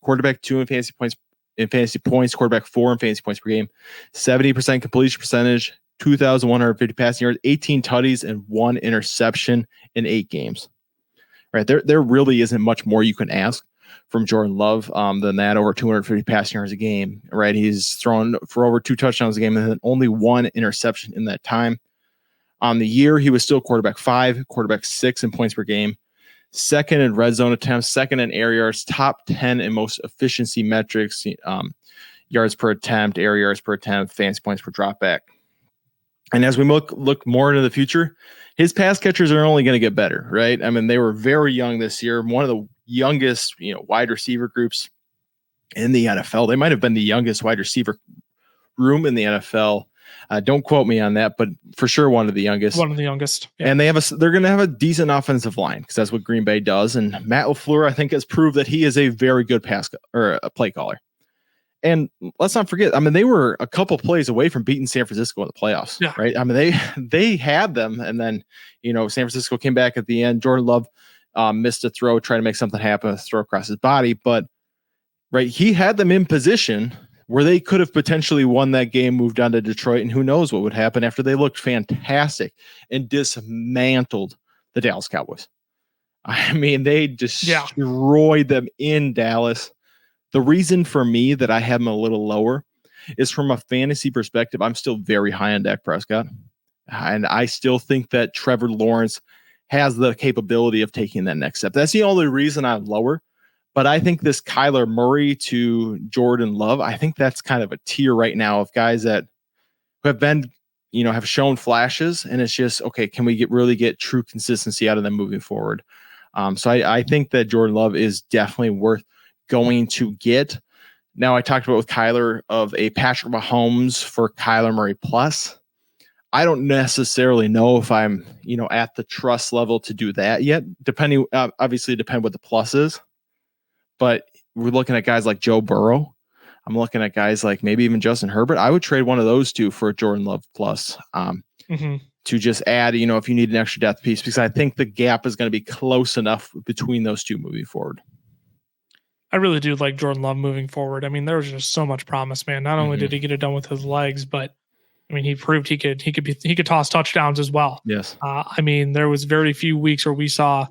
quarterback 2 in fantasy points, quarterback 4 in fantasy points per game, 70% completion percentage, 2,150 passing yards, 18 tutties, and 1 interception in 8 games. Right there really isn't much more you can ask from Jordan Love than that. Over 250 passing yards a game. Right, he's thrown for over 2 touchdowns a game, and then only 1 interception in that time. On the year, he was still quarterback 5, quarterback 6 in points per game, 2nd in red zone attempts, 2nd in air yards, top 10 in most efficiency metrics, yards per attempt, air yards per attempt, fantasy points per dropback. And as we look more into the future, his pass catchers are only going to get better, right? I mean, they were very young this year. One of the youngest, wide receiver groups in the NFL. They might have been the youngest wide receiver room in the NFL. Don't quote me on that, but for sure one of the youngest. One of the youngest. Yeah. And they're going to have a decent offensive line because that's what Green Bay does. And Matt LaFleur, I think, has proved that he is a very good a play caller. And let's not forget, I mean, they were a couple plays away from beating San Francisco in the playoffs, right? I mean, they had them, and then, San Francisco came back at the end. Jordan Love missed a throw, trying to make something happen, a throw across his body. But, right, he had them in position where they could have potentially won that game, moved on to Detroit, and who knows what would happen after they looked fantastic and dismantled the Dallas Cowboys. I mean, they destroyed them in Dallas. The reason for me that I have him a little lower is from a fantasy perspective. I'm still very high on Dak Prescott. And I still think that Trevor Lawrence has the capability of taking that next step. That's the only reason I'm lower. But I think this Kyler Murray to Jordan Love, I think that's kind of a tier right now of guys that have been, have shown flashes, and it's just, okay, can we really get true consistency out of them moving forward? So I think that Jordan Love is definitely worth going to get. Now, I talked about with Kyler of a Patrick Mahomes for Kyler Murray plus. I don't necessarily know if I'm, at the trust level to do that yet, depending, obviously depend what the plus is. But we're looking at guys like Joe Burrow. I'm looking at guys like maybe even Justin Herbert. I would trade one of those two for a Jordan Love plus to just add, if you need an extra depth piece, because I think the gap is going to be close enough between those two moving forward. I really do like Jordan Love moving forward. I mean, there was just so much promise, man. Not only did he get it done with his legs, but I mean, he proved he could toss touchdowns as well. Yes. I mean, there was very few weeks where we saw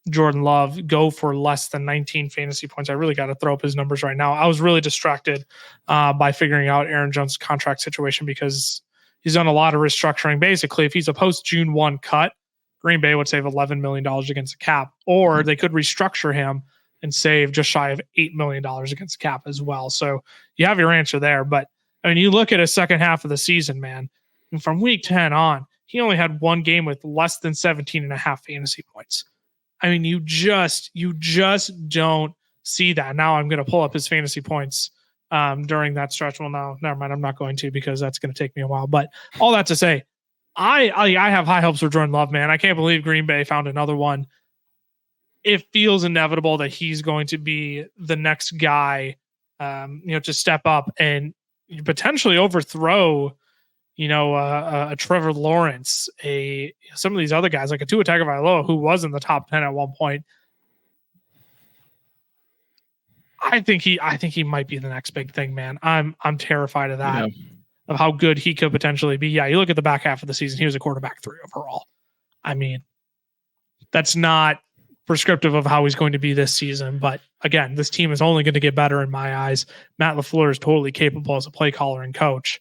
Jordan Love go for less than 19 fantasy points. I really got to throw up his numbers right now. I was really distracted by figuring out Aaron Jones' contract situation because he's done a lot of restructuring. Basically, if he's a post-June 1 cut, Green Bay would save $11 million against the cap, or they could restructure him and save just shy of $8 million against the cap as well. So you have your answer there. But I mean, you look at his second half of the season, man, and from week 10 on, he only had one game with less than 17.5 fantasy points. I mean, you just don't see that. Now I'm going to pull up his fantasy points during that stretch. Well, no, never mind. I'm not going to, because that's going to take me a while. But all that to say, I have high hopes for Jordan Love, man. I can't believe Green Bay found another one. It feels inevitable that he's going to be the next guy, to step up and potentially overthrow, a Trevor Lawrence, some of these other guys like a Tua Tagovailoa, who was in the top 10 at one point. I think he might be the next big thing, man. I'm terrified of that, of how good he could potentially be. Yeah, you look at the back half of the season, he was a quarterback 3 overall. I mean, that's not prescriptive of how he's going to be this season. But again, this team is only going to get better in my eyes. Matt LaFleur is totally capable as a play caller and coach.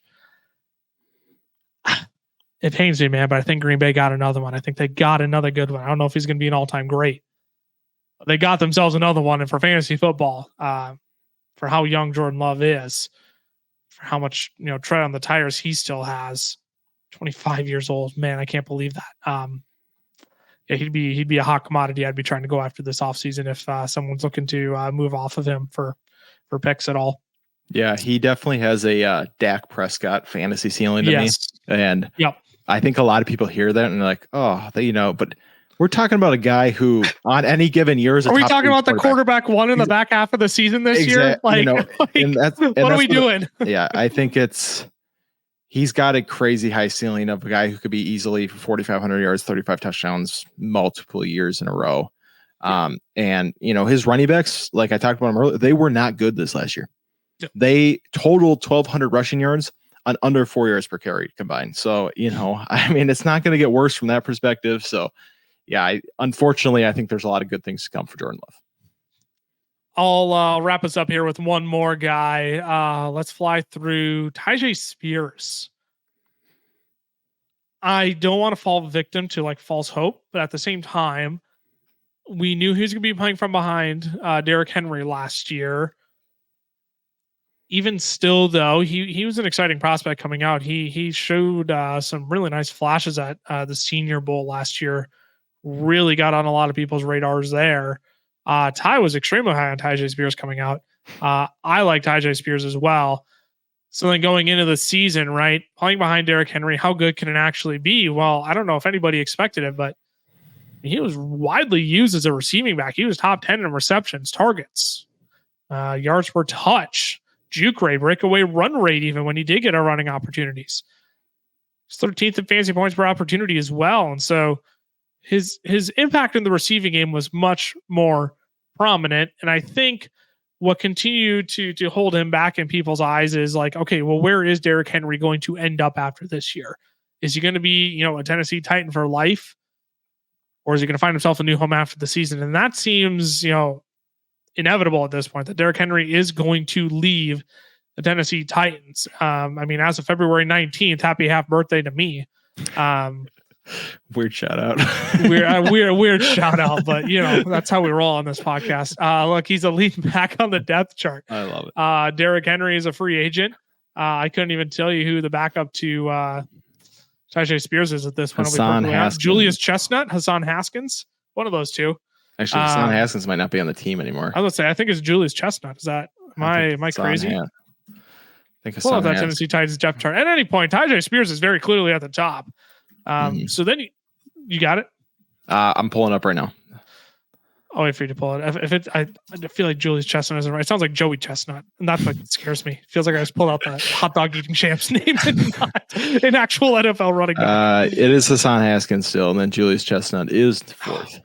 It pains me, man, but I think Green Bay got another one. I think they got another good one. I don't know if he's going to be an all-time great. They got themselves another one. And for fantasy football, for how young Jordan Love is, for how much, tread on the tires he still has, 25 years old, man, I can't believe that. Yeah, he'd be a hot commodity. I'd be trying to go after this offseason if someone's looking to move off of him for picks at all. Yeah, he definitely has a Dak Prescott fantasy ceiling to me. And I think a lot of people hear that and they're like, oh, but we're talking about a guy who on any given year is a Are we top talking about the quarterback one in the back half of the season this year? Like, what are we doing? Yeah, I think he's got a crazy high ceiling of a guy who could be easily 4,500 yards, 35 touchdowns, multiple years in a row. And his running backs, like I talked about them earlier, they were not good this last year. Yep. They totaled 1,200 rushing yards on under 4 yards per carry combined. So, I mean, it's not going to get worse from that perspective. So, yeah, unfortunately, I think there's a lot of good things to come for Jordan Love. I'll wrap us up here with one more guy. Let's fly through Tyjae Spears. I don't want to fall victim to like false hope, but at the same time, we knew he was going to be playing from behind Derrick Henry last year. Even still, though, he was an exciting prospect coming out. He showed some really nice flashes at the Senior Bowl last year. Really got on a lot of people's radars there. Ty was extremely high on Tyjae Spears coming out. I like Tyjae Spears as well. So then going into the season, right, playing behind Derrick Henry, how good can it actually be? Well, I don't know if anybody expected it, but he was widely used as a receiving back. He was top 10 in receptions, targets, yards per touch, juke rate, breakaway run rate, even when he did get our running opportunities. He's 13th in fantasy points per opportunity as well. And so his impact in the receiving game was much more prominent. And I think what continued to hold him back in people's eyes is like, okay, well, where is Derrick Henry going to end up after this year? Is he going to be, a Tennessee Titan for life? Or is he going to find himself a new home after the season? And that seems, inevitable at this point, that Derrick Henry is going to leave the Tennessee Titans. I mean, as of February 19th, happy half birthday to me. Weird shout out. Weird shout out, but that's how we roll on this podcast. Look, he's a lead back on the depth chart. I love it. Derrick Henry is a free agent. I couldn't even tell you who the backup to Tyjae Spears is at this point. Julius Chestnut, Hassan Haskins, one of those two. Actually, Hassan Haskins might not be on the team anymore. I would say I think it's Julius Chestnut. Is that am I crazy? I think pull up that Tennessee Titans depth chart. At any point, Tyjae Spears is very clearly at the top. So then you got it. I'm pulling up right now. I'll wait for you to pull it. I feel like Julius Chestnut isn't right. It sounds like Joey Chestnut, and that's what scares me. It feels like I just pulled out the hot dog eating champ's name and not an actual NFL running back. It is Hassan Haskins still, and then Julius Chestnut is fourth.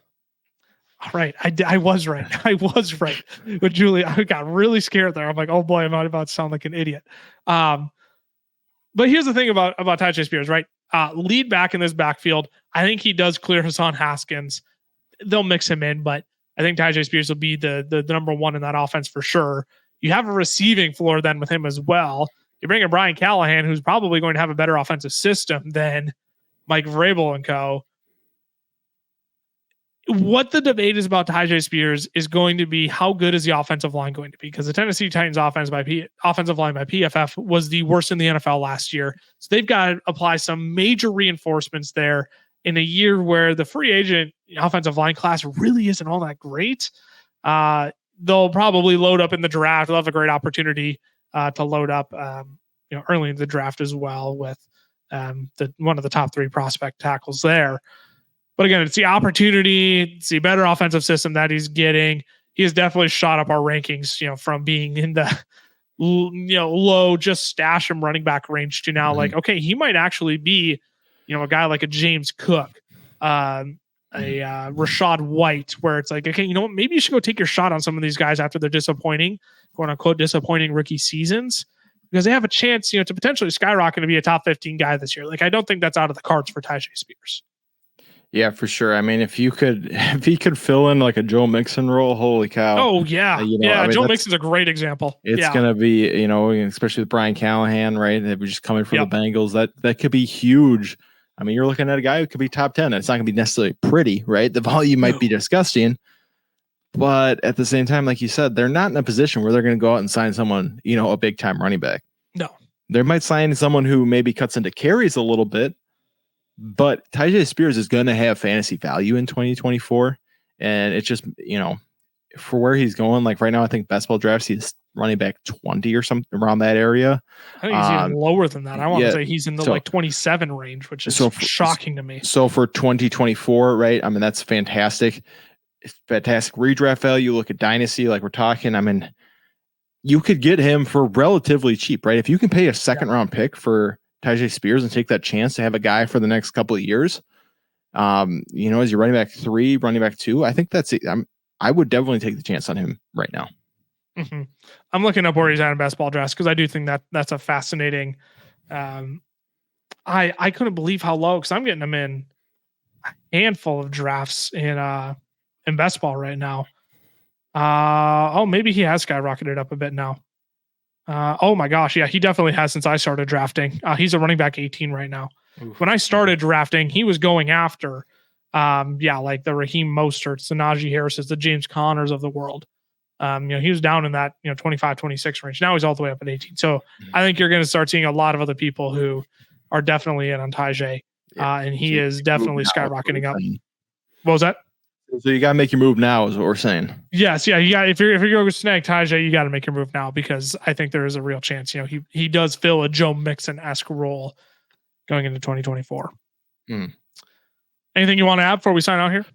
All right, I was right. I was right with Julie. I got really scared there. I'm like, oh boy, I'm about to sound like an idiot. But here's the thing about Tyjae Spears, right? Lead back in this backfield. I think he does clear Hassan Haskins. They'll mix him in, but I think Tyjae Spears will be the number one in that offense for sure. You have a receiving floor then with him as well. You bring in Brian Callahan, who's probably going to have a better offensive system than Mike Vrabel and co. What the debate is about Tyjae Spears is going to be how good is the offensive line going to be? Because the Tennessee Titans offensive line by PFF was the worst in the NFL last year. So they've got to apply some major reinforcements there in a year where the free agent offensive line class really isn't all that great. They'll probably load up in the draft. They'll have a great opportunity to load up early in the draft as well with one of the top three prospect tackles there. But again, it's the opportunity, it's the better offensive system that he's getting. He has definitely shot up our rankings, from being in the low, just stash him running back range to now like, okay, he might actually be, a guy like a James Cook, a Rashad White, where it's like, okay, maybe you should go take your shot on some of these guys after they're disappointing, quote unquote, disappointing rookie seasons, because they have a chance, to potentially skyrocket to be a top 15 guy this year. Like, I don't think that's out of the cards for Tyjae Spears. Yeah, for sure. I mean, if he could fill in like a Joe Mixon role, holy cow. Oh yeah. Joe Mixon's a great example. It's going to be, especially with Brian Callahan, right? That was just coming from the Bengals. That could be huge. I mean, you're looking at a guy who could be top 10. It's not going to be necessarily pretty, right? The volume might be disgusting, but at the same time, like you said, they're not in a position where they're going to go out and sign someone, a big time running back. No. They might sign someone who maybe cuts into carries a little bit, but Tyjae Spears is going to have fantasy value in 2024. And it's just, for where he's going, like right now, I think best ball drafts, he's running back 20 or something around that area. I think he's even lower than that. I want to say he's in the 27 range, which is shocking to me. So for 2024, right? I mean, that's fantastic. It's fantastic redraft value. Look at Dynasty, like we're talking. I mean, you could get him for relatively cheap, right? If you can pay a second round pick for Tyjae Spears and take that chance to have a guy for the next couple of years, as your running back 3, running back 2, I think that's it. I would definitely take the chance on him right now. Mm-hmm. I'm looking up where he's at in best ball drafts because I do think that's a fascinating. I couldn't believe how low, because I'm getting him in a handful of drafts in best ball right now. Maybe he has skyrocketed up a bit now. Oh my gosh, yeah, he definitely has since I started drafting. He's a running back 18 right now. Oof. When I started drafting, he was going after, like the Raheem Mosterts, the Najee Harrises, the James Connors of the world. He was down in that 25, 26 range. Now he's all the way up at 18. So I think you're going to start seeing a lot of other people who are definitely in on Tyjae, and he is definitely skyrocketing up. What was that? So you got to make your move now, is what we're saying. Yes, yeah. You got if you're going to snag Tyjae, you got to make your move now, because I think there is a real chance. He does fill a Joe Mixon-esque role going into 2024. Anything you want to add before we sign out here?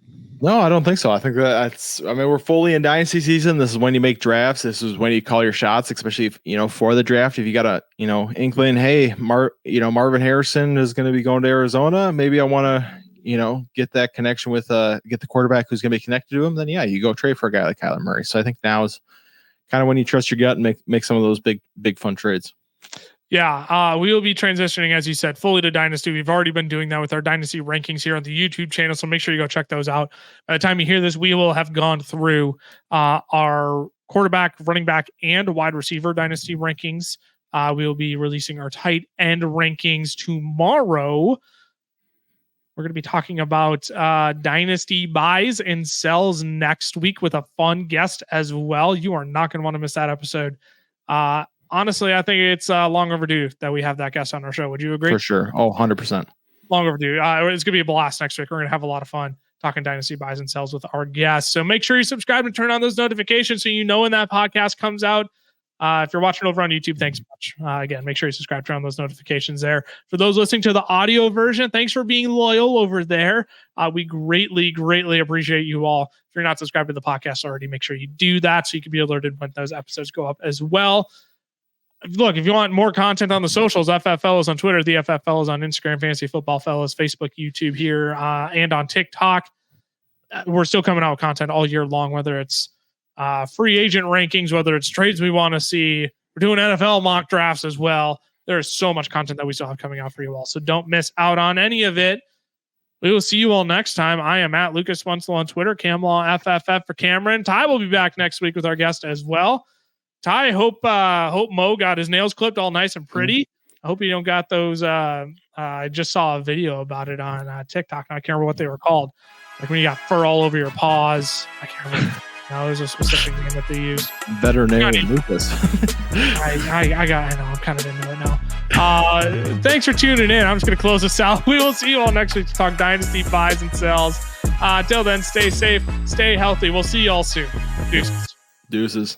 No, I don't think so. I think we're fully in dynasty season. This is when you make drafts. This is when you call your shots, especially if, for the draft. If you got a, inkling, hey, Marvin Harrison is going to be going to Arizona. Maybe I want to, get that connection with, get the quarterback who's going to be connected to him. Then you go trade for a guy like Kyler Murray. So I think now is kind of when you trust your gut and make some of those big fun trades. Yeah, we will be transitioning, as you said, fully to Dynasty. We've already been doing that with our Dynasty rankings here on the YouTube channel, so make sure you go check those out. By the time you hear this, we will have gone through our quarterback, running back, and wide receiver Dynasty rankings. We will be releasing our tight end rankings tomorrow. We're going to be talking about dynasty buys and sells next week with a fun guest as well. You are not going to want to miss that episode. Honestly, I think it's long overdue that we have that guest on our show. Would you agree? For sure. Oh, 100%. Long overdue. It's going to be a blast next week. We're going to have a lot of fun talking dynasty buys and sells with our guests. So make sure you subscribe and turn on those notifications so you know when that podcast comes out. If you're watching over on YouTube, thanks so much. Again, make sure you subscribe, turn on those notifications there. For those listening to the audio version, thanks for being loyal over there. We greatly, greatly appreciate you all. If you're not subscribed to the podcast already, make sure you do that so you can be alerted when those episodes go up as well. Look, if you want more content on the socials, FF Fellows on Twitter, the FF Fellows on Instagram, Fantasy Football Fellows, Facebook, YouTube here, and on TikTok. We're still coming out with content all year long, whether it's free agent rankings, whether it's trades we want to see. We're doing NFL mock drafts as well. There's so much content that we still have coming out for you all. So don't miss out on any of it. We will see you all next time. I am at Lucas Wenzel on Twitter, Camlaw FFF for Cameron. Ty will be back next week with our guest as well. Ty, hope Mo got his nails clipped all nice and pretty. I hope you don't got those. I just saw a video about it on TikTok. And I can't remember what they were called. Like when you got fur all over your paws. I can't remember. No, there's a specific name that they used. Veterinary Lucas. I know. I'm kind of into it now. Thanks for tuning in. I'm just going to close this out. We will see you all next week to talk dynasty buys and sells. Till then, stay safe, stay healthy. We'll see you all soon. Deuces.